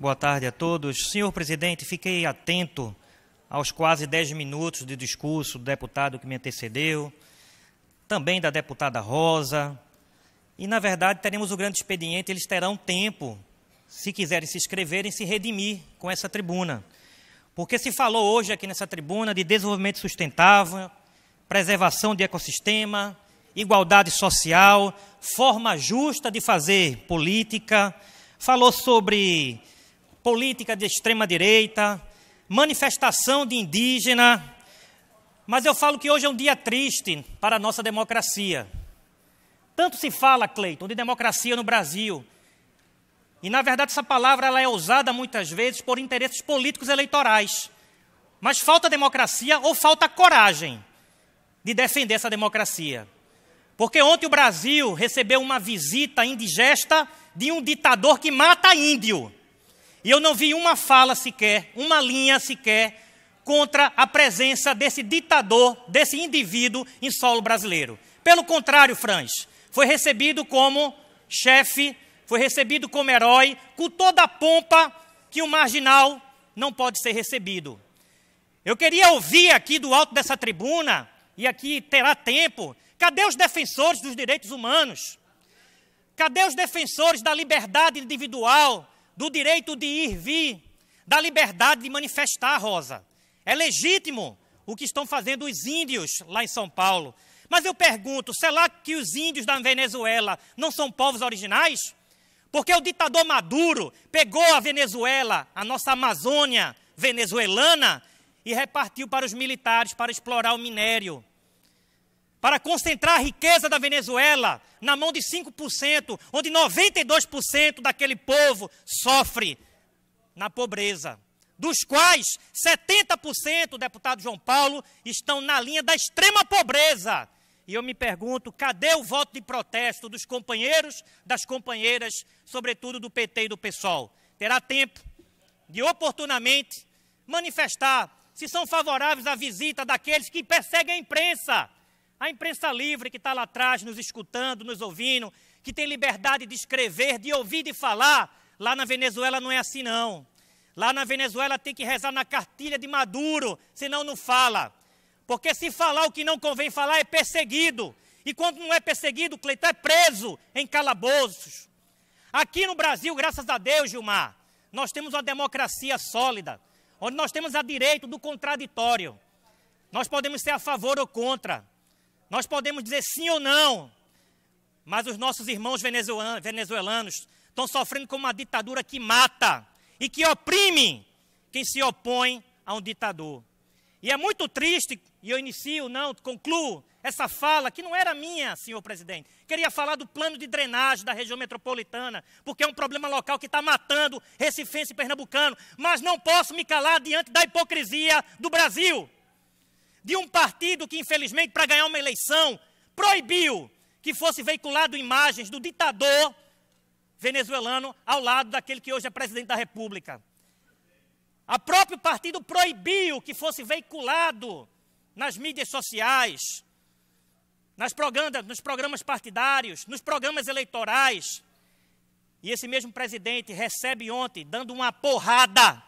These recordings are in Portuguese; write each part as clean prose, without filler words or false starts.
Boa tarde a todos. Senhor presidente, fiquei atento aos quase 10 minutos de discurso do deputado que me antecedeu, também da deputada Rosa, e, na verdade, teremos o grande expediente, eles terão tempo, se quiserem se inscreverem, se redimir com essa tribuna. Porque se falou hoje aqui nessa tribuna de desenvolvimento sustentável, preservação de ecossistema, igualdade social, forma justa de fazer política, falou sobre política de extrema-direita, manifestação de indígena, mas eu falo que hoje é um dia triste para a nossa democracia. Tanto se fala, Cleiton, de democracia no Brasil, e, na verdade, essa palavra ela é usada muitas vezes por interesses políticos eleitorais, mas falta democracia ou falta coragem de defender essa democracia. Porque ontem o Brasil recebeu uma visita indigesta de um ditador que mata índio. E eu não vi uma fala sequer, uma linha sequer, contra a presença desse ditador, desse indivíduo em solo brasileiro. Pelo contrário, Franz, foi recebido como chefe, foi recebido como herói, com toda a pompa que um marginal não pode ser recebido. Eu queria ouvir aqui do alto dessa tribuna, e aqui terá tempo, cadê os defensores dos direitos humanos? Cadê os defensores da liberdade individual, do direito de ir e vir, da liberdade de manifestar, Rosa? É legítimo o que estão fazendo os índios lá em São Paulo. Mas eu pergunto, será que os índios da Venezuela não são povos originais? Porque o ditador Maduro pegou a Venezuela, a nossa Amazônia venezuelana, e repartiu para os militares para explorar o minério, para concentrar a riqueza da Venezuela na mão de 5%, onde 92% daquele povo sofre na pobreza, dos quais 70%, deputado João Paulo, estão na linha da extrema pobreza. E eu me pergunto, cadê o voto de protesto dos companheiros, das companheiras, sobretudo do PT e do PSOL? Terá tempo de oportunamente manifestar se são favoráveis à visita daqueles que perseguem a imprensa livre que está lá atrás nos escutando, nos ouvindo, que tem liberdade de escrever, de ouvir, de falar. Lá na Venezuela não é assim, não. Lá na Venezuela tem que rezar na cartilha de Maduro, senão não fala. Porque se falar o que não convém falar é perseguido. E quando não é perseguido, Cleiton, é preso em calabouços. Aqui no Brasil, graças a Deus, Gilmar, nós temos uma democracia sólida, onde nós temos a direito do contraditório. Nós podemos ser a favor ou contra. Nós podemos dizer sim ou não, mas os nossos irmãos venezuelanos estão sofrendo com uma ditadura que mata e que oprime quem se opõe a um ditador. E é muito triste, e eu concluo essa fala, que não era minha, senhor presidente. Queria falar do plano de drenagem da região metropolitana, porque é um problema local que está matando recifense e pernambucano, mas não posso me calar diante da hipocrisia do Brasil. De um partido que, infelizmente, para ganhar uma eleição, proibiu que fosse veiculado imagens do ditador venezuelano ao lado daquele que hoje é presidente da República. O próprio partido proibiu que fosse veiculado nas mídias sociais, nos programas partidários, nos programas eleitorais. E esse mesmo presidente recebe ontem, dando uma porrada,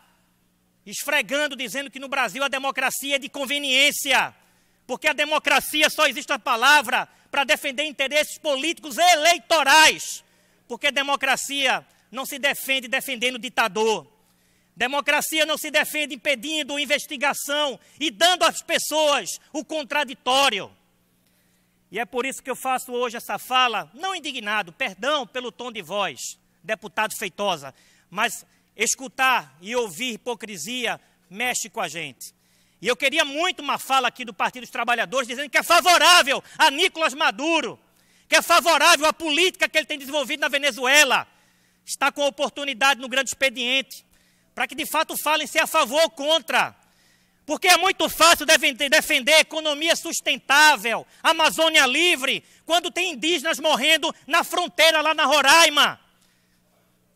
esfregando, dizendo que no Brasil a democracia é de conveniência, porque a democracia só existe a palavra para defender interesses políticos e eleitorais, porque democracia não se defende defendendo o ditador, democracia não se defende impedindo investigação e dando às pessoas o contraditório. E é por isso que eu faço hoje essa fala, não indignado, perdão pelo tom de voz, deputado Feitosa, mas escutar e ouvir hipocrisia mexe com a gente. E eu queria muito uma fala aqui do Partido dos Trabalhadores dizendo que é favorável a Nicolás Maduro, que é favorável à política que ele tem desenvolvido na Venezuela. Está com oportunidade no grande expediente, para que de fato falem se é a favor ou contra. Porque é muito fácil defender economia sustentável, Amazônia livre, quando tem indígenas morrendo na fronteira lá na Roraima.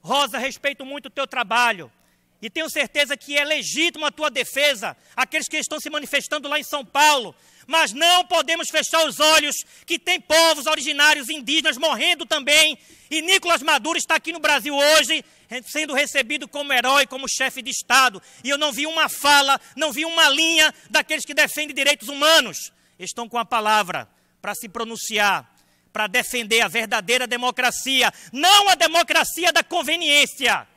Rosa, respeito muito o teu trabalho. e tenho certeza que é legítimo a tua defesa, aqueles que estão se manifestando lá em São Paulo, mas não podemos fechar os olhos que tem povos originários indígenas morrendo também, e Nicolás Maduro está aqui no Brasil hoje, sendo recebido como herói, como chefe de Estado, e eu não vi uma fala, não vi uma linha daqueles que defendem direitos humanos. Estão com a palavra para se pronunciar, para defender a verdadeira democracia, não a democracia da conveniência,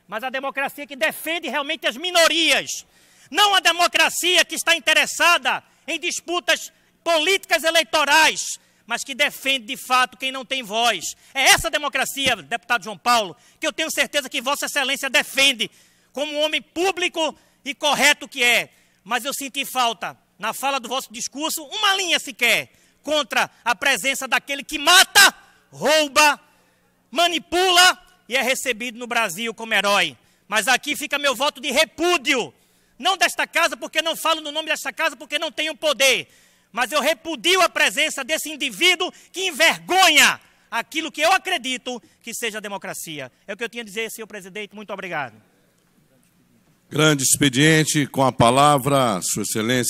mas a democracia que defende realmente as minorias, não a democracia que está interessada em disputas políticas eleitorais, mas que defende de fato quem não tem voz. É essa democracia, deputado João Paulo, que eu tenho certeza que Vossa Excelência defende, como um homem público e correto que é. Mas eu senti falta, na fala do vosso discurso, uma linha sequer contra a presença daquele que mata, rouba, manipula e é recebido no Brasil como herói. Mas aqui fica meu voto de repúdio, não desta casa, porque não falo no nome desta casa, porque não tenho poder, mas eu repudio a presença desse indivíduo que envergonha aquilo que eu acredito que seja a democracia. É o que eu tinha a dizer, senhor presidente. Muito obrigado. Grande expediente, com a palavra, Sua Excelência.